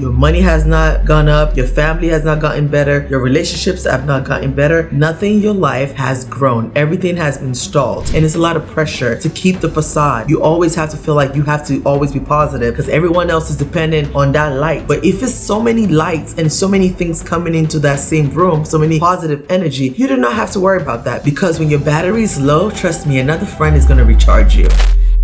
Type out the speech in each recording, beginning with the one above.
Your money has not gone up. Your family has not gotten better. Your relationships have not gotten better. Nothing in your life has grown. Everything has been stalled. And it's a lot of pressure to keep the facade. You always have to feel like you have to always be positive because everyone else is dependent on that light. But if it's so many lights and so many things coming into that same room, so many positive energy, you do not have to worry about that, because when your battery is low, trust me, another friend is going to recharge you.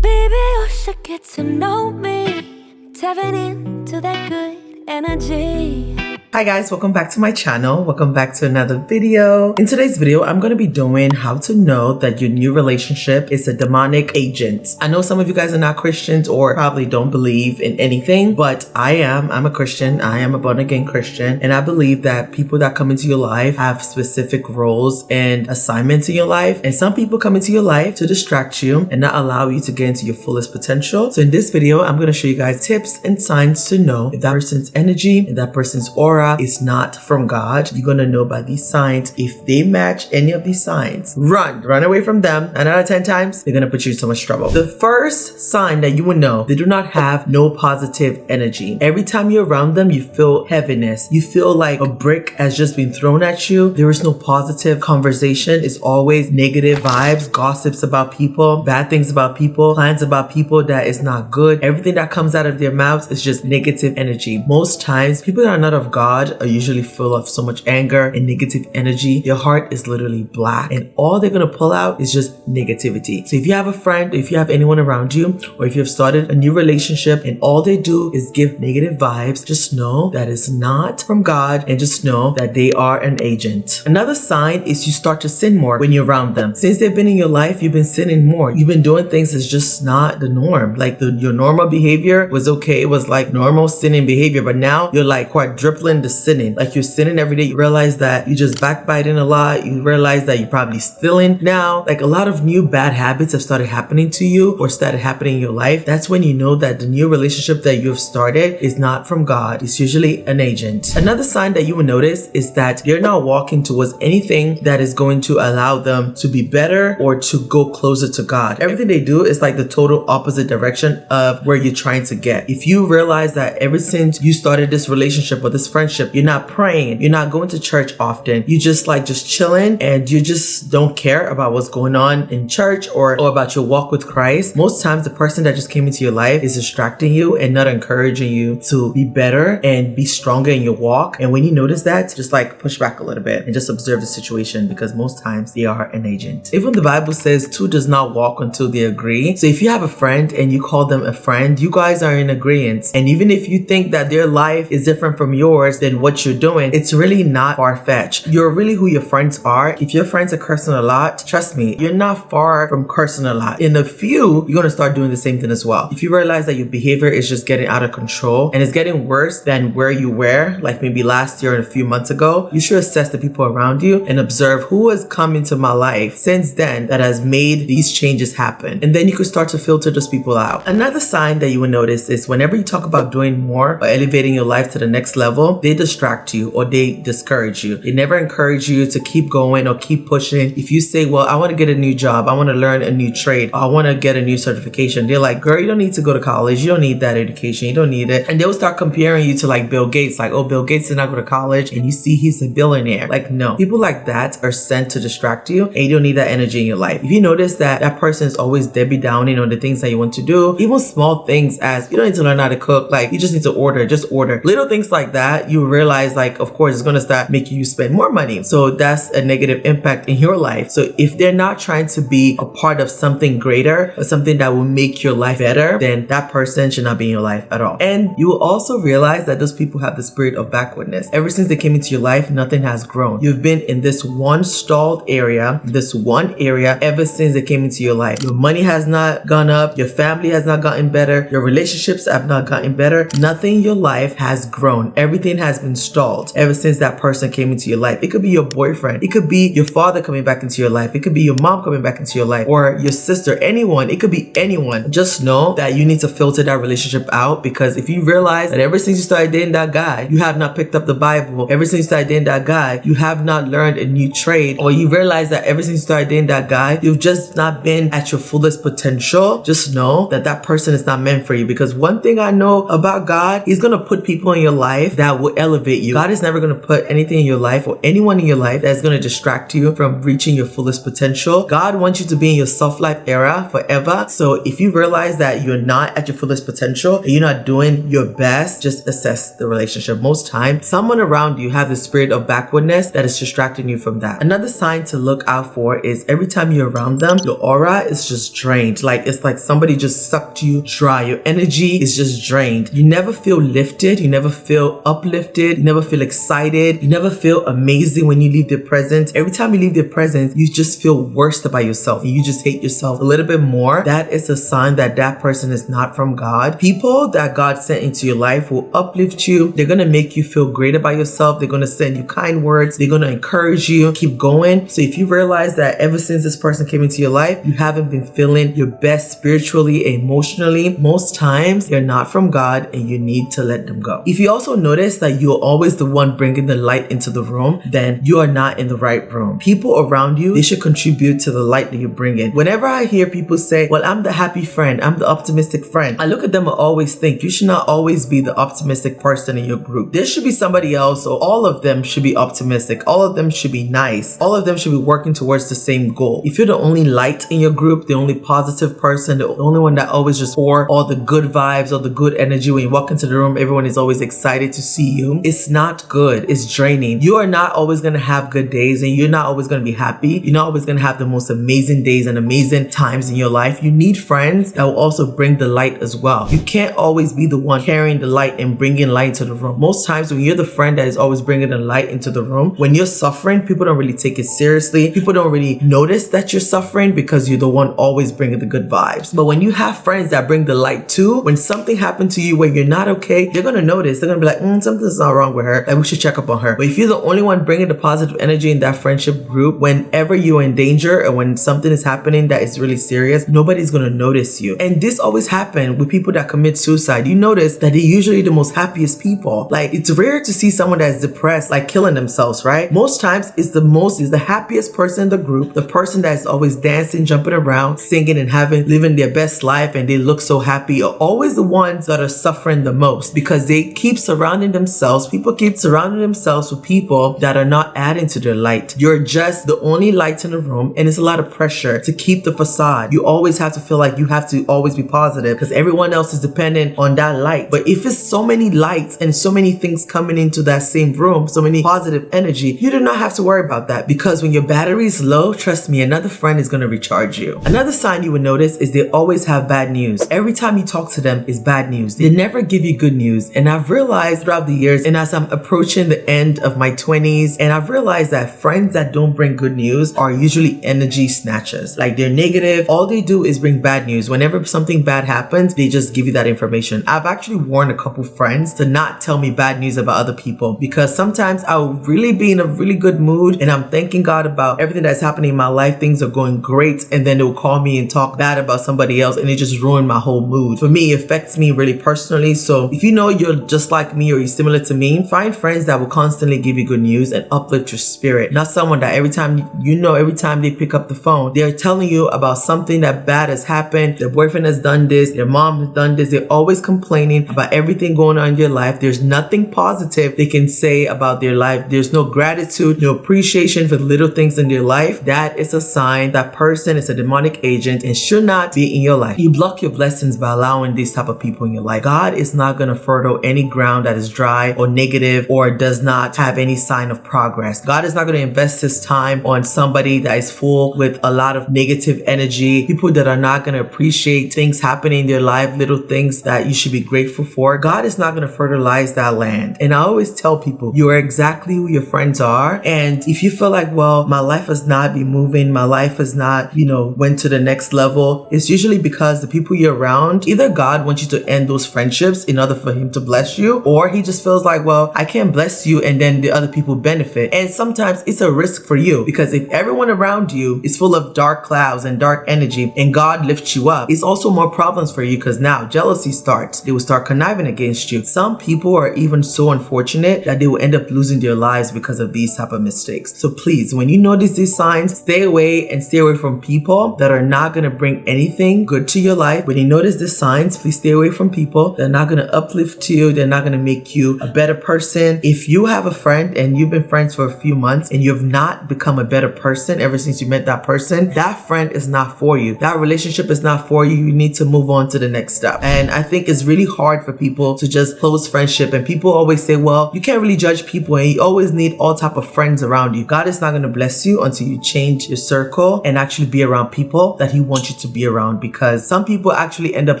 Baby, you should get to know me, tapping into that good energy. Hi guys, welcome back to my channel. Welcome back to another video. In today's video, I'm going to be doing how to know that your new relationship is a demonic agent. I know some of you guys are not Christians or probably don't believe in anything, but I am. I'm a Christian. I am a born again Christian. And I believe that people that come into your life have specific roles and assignments in your life. And some people come into your life to distract you and not allow you to get into your fullest potential. So in this video, I'm going to show you guys tips and signs to know if that person's energy and that person's aura is not from God. You're gonna know by these signs. If they match any of these signs, run away from them. 9 out of 10 times, they're gonna put you in so much trouble. The first sign that you will know, they do not have no positive energy. Every time you're around them, you feel heaviness. You feel like a brick has just been thrown at you. There is no positive conversation. It's always negative vibes, gossips about people, bad things about people, plans about people that is not good. Everything that comes out of their mouths is just negative energy. Most times, people that are not of God are usually full of so much anger and negative energy. Their heart is literally black, and all they're gonna pull out is just negativity. So if you have a friend, if you have anyone around you, or if you've started a new relationship and all they do is give negative vibes, just know that it's not from God, and just know that they are an agent. Another sign is you start to sin more when you're around them. Since they've been in your life, you've been sinning more. You've been doing things that's just not the norm. Like your normal behavior was okay. It was like normal sinning behavior, but now you're like quadrupling the sinning. Like you're sinning every day. You realize that you just backbiting a lot. You realize that you're probably stealing now. Like a lot of new bad habits have started happening to you or started happening in your life. That's when you know that the new relationship that you've started is not from God. It's usually an agent. Another sign that you will notice is that they're not walking towards anything that is going to allow them to be better or to go closer to God. Everything they do is like the total opposite direction of where you're trying to get. If you realize that ever since you started this relationship or this friendship, you're not praying, you're not going to church often, you just chilling, and you just don't care about what's going on in church or about your walk with Christ. Most times the person that just came into your life is distracting you and not encouraging you to be better and be stronger in your walk. And when you notice that, just push back a little bit and just observe the situation, because most times they are an agent. Even the Bible says two does not walk until they agree. So if you have a friend and you call them a friend, you guys are in agreement. And even if you think that their life is different from yours, then what you're doing, it's really not far-fetched. You're really who your friends are. If your friends are cursing a lot, trust me, you're not far from cursing a lot. In a few, you're gonna start doing the same thing as well. If you realize that your behavior is just getting out of control and it's getting worse than where you were, like maybe last year and a few months ago, you should assess the people around you and observe who has come into my life since then that has made these changes happen. And then you could start to filter those people out. Another sign that you will notice is whenever you talk about doing more or elevating your life to the next level, they distract you or they discourage you. They never encourage you to keep going or keep pushing. If you say, well, I want to get a new job, I want to learn a new trade, or I want to get a new certification, they're like, girl, you don't need to go to college. You don't need that education. You don't need it. And they'll start comparing you to Bill Gates. Oh, Bill Gates did not go to college and you see he's a billionaire. No, people like that are sent to distract you, and you don't need that energy in your life. If you notice that that person is always Debbie Downing on the things that you want to do, even small things as you don't need to learn how to cook, you just need to just order. Little things like that, you realize of course it's going to start making you spend more money. So that's a negative impact in your life. So if they're not trying to be a part of something greater or something that will make your life better, then that person should not be in your life at all. And you will also realize that those people have the spirit of backwardness. Ever since they came into your life, nothing has grown. You've been in this one stalled area, ever since they came into your life. Your money has not gone up. Your family has not gotten better. Your relationships have not gotten better. Nothing in your life has grown. Everything has been stalled ever since that person came into your life. It could be your boyfriend. It could be your father coming back into your life. It could be your mom coming back into your life, or your sister, anyone. It could be anyone. Just know that you need to filter that relationship out, because if you realize that ever since you started dating that guy, you have not picked up the Bible, ever since you started dating that guy, you have not learned a new trade, or you realize that ever since you started dating that guy, you've just not been at your fullest potential, just know that that person is not meant for you. Because one thing I know about God, He's going to put people in your life that will elevate you. God is never going to put anything in your life or anyone in your life that's going to distract you from reaching your fullest potential. God wants you to be in your soft life era forever. So if you realize that you're not at your fullest potential and you're not doing your best, just assess the relationship. Most times, someone around you have the spirit of backwardness that is distracting you from that. Another sign to look out for is every time you're around them, your aura is just drained. Like it's like somebody just sucked you dry. Your energy is just drained. You never feel lifted. You never feel uplifted. You never feel excited. You never feel amazing when you leave their presence. Every time you leave their presence, you just feel worse about yourself and you just hate yourself a little bit more. That is a sign that that person is not from God. People that God sent into your life will uplift you. They're going to make you feel great about yourself. They're going to send you kind words. They're going to encourage you. Keep going. So if you realize that ever since this person came into your life, you haven't been feeling your best spiritually, emotionally, most times they're not from God and you need to let them go. If you also notice that you're always the one bringing the light into the room, then you are not in the right room. People around you, they should contribute to the light that you bring in. Whenever I hear people say, well, I'm the happy friend, I'm the optimistic friend, I look at them and always think you should not always be the optimistic person in your group. There should be somebody else, or all of them should be optimistic. All of them should be nice. All of them should be working towards the same goal. If you're the only light in your group, the only positive person, the only one that always just pour all the good vibes, all the good energy, when you walk into the room, everyone is always excited to see you. It's not good. It's draining. You are not always going to have good days and you're not always going to be happy. You're not always going to have the most amazing days and amazing times in your life. You need friends that will also bring the light as well. You can't always be the one carrying the light and bringing light into the room. Most times when you're the friend that is always bringing the light into the room, when you're suffering, people don't really take it seriously. People don't really notice that you're suffering because you're the one always bringing the good vibes. But when you have friends that bring the light too, when something happened to you where you're not okay, they're going to notice. They're going to be like, something's not wrong with her. Like, we should check up on her. But if you're the only one bringing the positive energy in that friendship group, whenever you're in danger and when something is happening that is really serious, nobody's going to notice you. And this always happens with people that commit suicide. You notice that they're usually the most happiest people. Like, it's rare to see someone that's depressed, like killing themselves, right? Most times it's the happiest person in the group, the person that's always dancing, jumping around, singing and living their best life, and they look so happy, are always the ones that are suffering the most because they keep surrounding themselves. People keep surrounding themselves with people that are not adding to their light. You're just the only light in the room, and it's a lot of pressure to keep the facade. You always have to feel like you have to always be positive because everyone else is dependent on that light. But if it's so many lights and so many things coming into that same room, so many positive energy, you do not have to worry about that, because when your battery is low, trust me, another friend is going to recharge you. Another sign you would notice is they always have bad news. Every time you talk to them is bad news. They never give you good news. And I've realized throughout the years, and as I'm approaching the end of my 20s, and I've realized that friends that don't bring good news are usually energy snatchers. Like, they're negative. All they do is bring bad news. Whenever something bad happens, they just give you that information. I've actually warned a couple friends to not tell me bad news about other people, because sometimes I'll really be in a really good mood and I'm thanking God about everything that's happening in my life. Things are going great, and then they'll call me and talk bad about somebody else, and it just ruined my whole mood. For me, it affects me really personally. So if you know you're just like me or you're similar to me, find friends that will constantly give you good news and uplift your spirit. Not someone that every time they pick up the phone, they're telling you about something that bad has happened. Their boyfriend has done this, their mom has done this. They're always complaining about everything going on in their life. There's nothing positive they can say about their life. There's no gratitude, no appreciation for the little things in their life. That is a sign that person is a demonic agent and should not be in your life. You block your blessings by allowing these type of people in your life. God is not going to fertile any ground that is dry or negative or does not have any sign of progress. God is not going to invest his time on somebody that is full with a lot of negative energy, people that are not going to appreciate things happening in their life, little things that you should be grateful for. God is not going to fertilize that land. And I always tell people, you are exactly who your friends are. And if you feel like, well, my life has not been moving, my life has not, went to the next level, it's usually because the people you're around, either God wants you to end those friendships in order for him to bless you, or he just feels feels like, well, I can't bless you and then the other people benefit. And sometimes it's a risk for you, because if everyone around you is full of dark clouds and dark energy and God lifts you up, it's also more problems for you, because now jealousy starts. They will start conniving against you. Some people are even so unfortunate that they will end up losing their lives because of these type of mistakes. So please, when you notice these signs, stay away and stay away from people that are not going to bring anything good to your life. When you notice these signs, please stay away from people that are not going to uplift you. They're not going to make you a better person. If you have a friend and you've been friends for a few months and you have not become a better person ever since you met that person, that friend is not for you. That relationship is not for you. You need to move on to the next step. And I think it's really hard for people to just close friendship. And people always say, well, you can't really judge people and you always need all type of friends around you. God is not going to bless you until you change your circle and actually be around people that He wants you to be around, because some people actually end up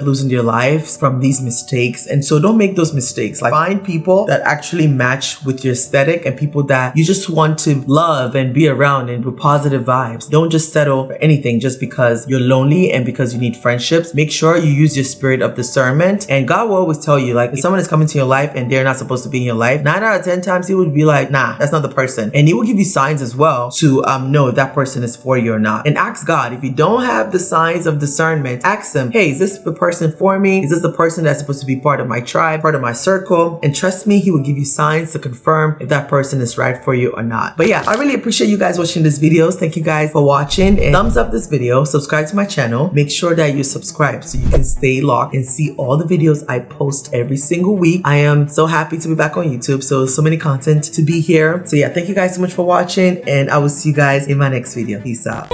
losing their lives from these mistakes. And so don't make those mistakes. Like, find people that actually match with your aesthetic and people that you just want to love and be around and with positive vibes. Don't just settle for anything just because you're lonely and because you need friendships. Make sure you use your spirit of discernment, and God will always tell you, like, if someone is coming to your life and they're not supposed to be in your life, 9 out of 10 times He would be like, nah, that's not the person. And He will give you signs as well to know if that person is for you or not. And ask God, if you don't have the signs of discernment, ask Him, hey, is this the person for me? Is this the person that's supposed to be part of my tribe, part of my circle? And trust me, He will give you signs to confirm if that person is right for you or not. But yeah, I really appreciate you guys watching these videos. Thank you guys for watching, and thumbs up this video, subscribe to my channel, make sure that you subscribe so you can stay locked and see all the videos I post every single week. I am so happy to be back on YouTube, so many content to be here. So yeah, thank you guys so much for watching, and I will see you guys in my next video. Peace out.